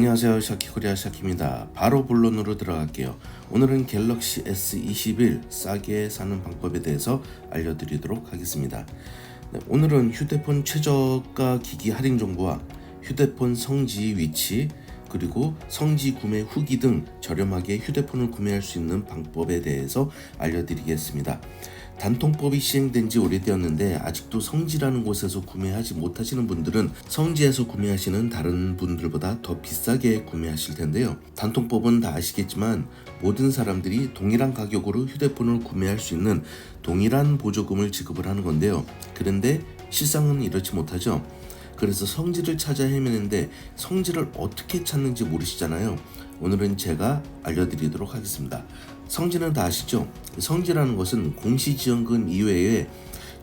안녕하세요, 샤키코리아 샤키입니다. 바로 본론으로 들어갈게요. 오늘은 갤럭시 S21 싸게 사는 방법에 대해서 알려드리도록 하겠습니다. 오늘은 휴대폰 최저가 기기 할인 정보와 휴대폰 성지 위치, 그리고 성지 구매 후기 등 저렴하게 휴대폰을 구매할 수 있는 방법에 대해서 알려드리겠습니다. 단통법이 시행된 지 오래되었는데 아직도 성지라는 곳에서 구매하지 못하시는 분들은 성지에서 구매하시는 다른 분들보다 더 비싸게 구매하실 텐데요. 단통법은 다 아시겠지만 모든 사람들이 동일한 가격으로 휴대폰을 구매할 수 있는 동일한 보조금을 지급을 하는 건데요. 그런데 실상은 이렇지 못하죠. 그래서 성지를 찾아 헤매는데 성지를 어떻게 찾는지 모르시잖아요. 오늘은 제가 알려드리도록 하겠습니다. 성지는 다 아시죠? 성지라는 것은 공시지원금 이외에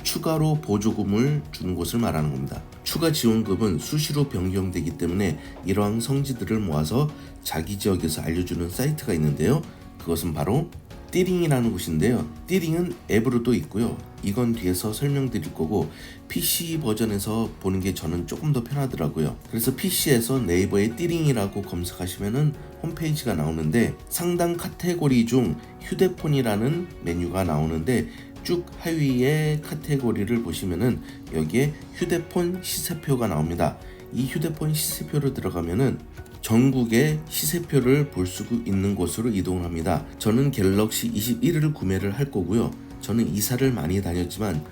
추가로 보조금을 주는 곳을 말하는 겁니다. 추가 지원금은 수시로 변경되기 때문에 이러한 성지들을 모아서 자기 지역에서 알려주는 사이트가 있는데요. 그것은 바로 띠링이라는 곳인데요. 띠링은 앱으로도 있고요. 이건 뒤에서 설명드릴 거고 PC 버전에서 보는 게 저는 조금 더 편하더라고요. 그래서 PC에서 네이버에 띠링이라고 검색하시면은 홈페이지가 나오는데 상단 카테고리 중 휴대폰이라는 메뉴가 나오는데 쭉 하위의 카테고리를 보시면은 여기에 휴대폰 시세표가 나옵니다. 이 휴대폰 시세표로 들어가면은 전국의 시세표를 볼 수 있는 곳으로 이동을 합니다. 저는 갤럭시 21을 구매를 할 거고요. 저는 이사를 많이 다녔지만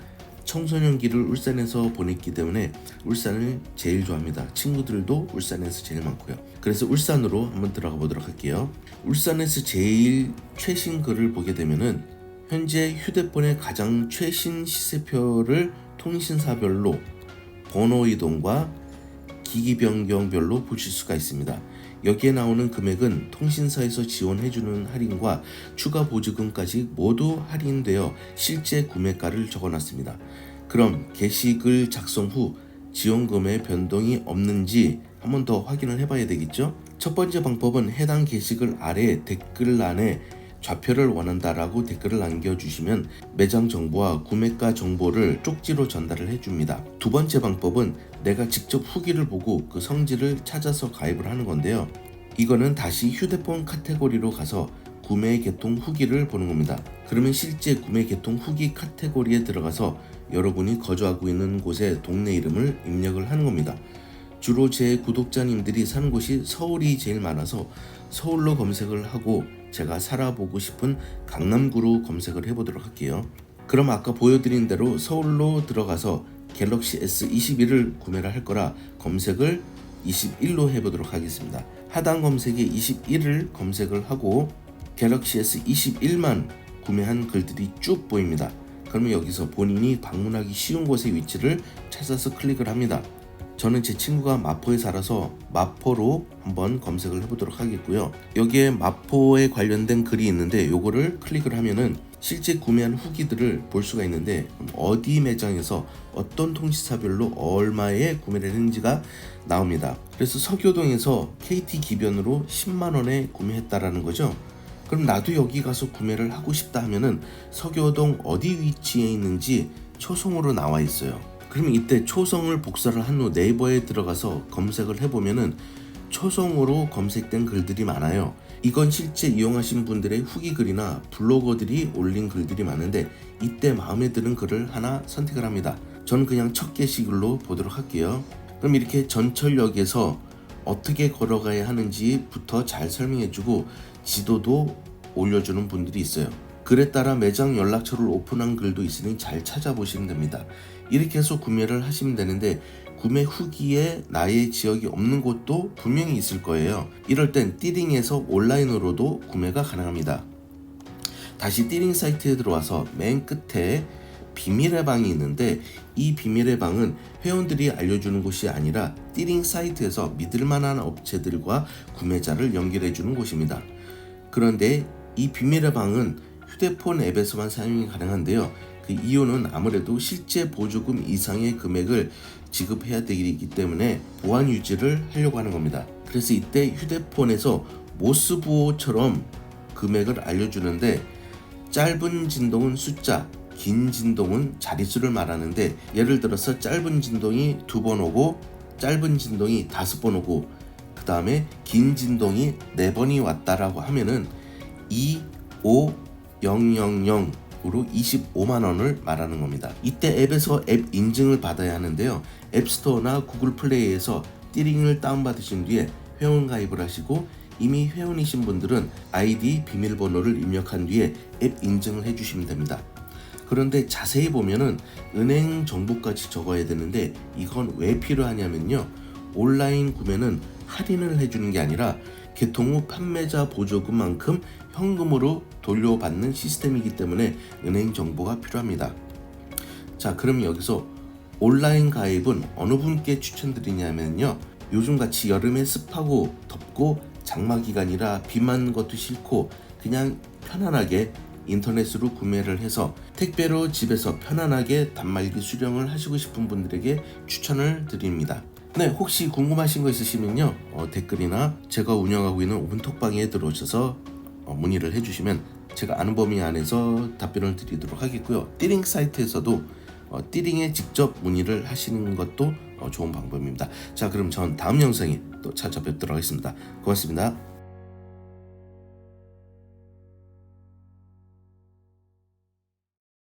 청소년기를 울산에서 보냈기 때문에 울산을 제일 좋아합니다. 친구들도 울산에서 제일 많고요. 그래서 울산으로 한번 들어가 보도록 할게요. 울산에서 제일 최신 글을 보게 되면은 현재 휴대폰의 가장 최신 시세표를 통신사별로 번호 이동과 기기 변경별로 보실 수가 있습니다. 여기에 나오는 금액은 통신사에서 지원해주는 할인과 추가 보조금까지 모두 할인되어 실제 구매가를 적어놨습니다. 그럼 게시글 작성 후 지원금의 변동이 없는지 한 번 더 확인을 해봐야 되겠죠? 첫 번째 방법은 해당 게시글 아래 댓글란에 좌표를 원한다라고 댓글을 남겨주시면 매장 정보와 구매가 정보를 쪽지로 전달을 해줍니다. 두 번째 방법은 내가 직접 후기를 보고 그 성지를 찾아서 가입을 하는 건데요. 이거는 다시 휴대폰 카테고리로 가서 구매 개통 후기를 보는 겁니다. 그러면 실제 구매 개통 후기 카테고리에 들어가서 여러분이 거주하고 있는 곳의 동네 이름을 입력을 하는 겁니다. 주로 제 구독자님들이 사는 곳이 서울이 제일 많아서 서울로 검색을 하고 제가 살아보고 싶은 강남구로 검색을 해보도록 할게요. 그럼 아까 보여드린 대로 서울로 들어가서 갤럭시 S21을 구매를 할 거라 검색을 21로 해보도록 하겠습니다. 하단 검색에 21을 검색을 하고 갤럭시 S21만 구매한 글들이 쭉 보입니다. 그러면 여기서 본인이 방문하기 쉬운 곳의 위치를 찾아서 클릭을 합니다. 저는 제 친구가 마포에 살아서 마포로 한번 검색을 해보도록 하겠고요. 여기에 마포에 관련된 글이 있는데 요거를 클릭을 하면은 실제 구매한 후기들을 볼 수가 있는데 어디 매장에서 어떤 통신사별로 얼마에 구매를 했는지가 나옵니다. 그래서 서교동에서 KT 기변으로 10만원에 구매했다라는 거죠. 그럼 나도 여기 가서 구매를 하고 싶다 하면은 서교동 어디 위치에 있는지 초성으로 나와 있어요. 그러면 이때 초성을 복사를 한 후 네이버에 들어가서 검색을 해보면은 초성으로 검색된 글들이 많아요. 이건 실제 이용하신 분들의 후기 글이나 블로거들이 올린 글들이 많은데 이때 마음에 드는 글을 하나 선택을 합니다. 저는 그냥 첫 게시글로 보도록 할게요. 그럼 이렇게 전철역에서 어떻게 걸어가야 하는지부터 잘 설명해주고 지도도 올려주는 분들이 있어요. 글에 따라 매장 연락처를 오픈한 글도 있으니 잘 찾아보시면 됩니다. 이렇게 해서 구매를 하시면 되는데 구매 후기에 나의 지역이 없는 곳도 분명히 있을 거예요. 이럴 땐 띠링에서 온라인으로도 구매가 가능합니다. 다시 띠링 사이트에 들어와서 맨 끝에 비밀의 방이 있는데 이 비밀의 방은 회원들이 알려주는 곳이 아니라 띠링 사이트에서 믿을만한 업체들과 구매자를 연결해주는 곳입니다. 그런데 이 비밀의 방은 휴대폰 앱에서만 사용이 가능한데요. 그 이유는 아무래도 실제 보조금 이상의 금액을 지급해야 되기 때문에 보안 유지를 하려고 하는 겁니다. 그래서 이때 휴대폰에서 모스부호처럼 금액을 알려주는데 짧은 진동은 숫자, 긴 진동은 자릿수를 말하는데 예를 들어서 짧은 진동이 2번 오고 짧은 진동이 5번 오고 그 다음에 긴 진동이 4번이 왔다라고 하면은 25000으로 25만 원을 말하는 겁니다. 이때 앱에서 앱 인증을 받아야 하는데요. 앱스토어나 구글 플레이에서 띠링을 다운받으신 뒤에 회원 가입을 하시고, 이미 회원이신 분들은 아이디 비밀번호를 입력한 뒤에 앱 인증을 해주시면 됩니다. 그런데 자세히 보면은 은행 정보까지 적어야 되는데, 이건 왜 필요하냐면요, 온라인 구매는 할인을 해주는 게 아니라 개통 후 판매자 보조금만큼 현금으로 돌려받는 시스템이기 때문에 은행 정보가 필요합니다. 자, 그럼 여기서 온라인 가입은 어느 분께 추천드리냐면요, 요즘같이 여름에 습하고 덥고 장마 기간이라 비 맞는 것도 싫고 그냥 편안하게 인터넷으로 구매를 해서 택배로 집에서 편안하게 단말기 수령을 하시고 싶은 분들에게 추천을 드립니다. 네, 혹시 궁금하신 거 있으시면요, 댓글이나 제가 운영하고 있는 오픈톡방에 들어오셔서 문의를 해주시면 제가 아는 범위 안에서 답변을 드리도록 하겠고요. 띠링 사이트에서도 띠링에 직접 문의를 하시는 것도 좋은 방법입니다. 자, 그럼 전 다음 영상에 또 찾아뵙도록 하겠습니다. 고맙습니다.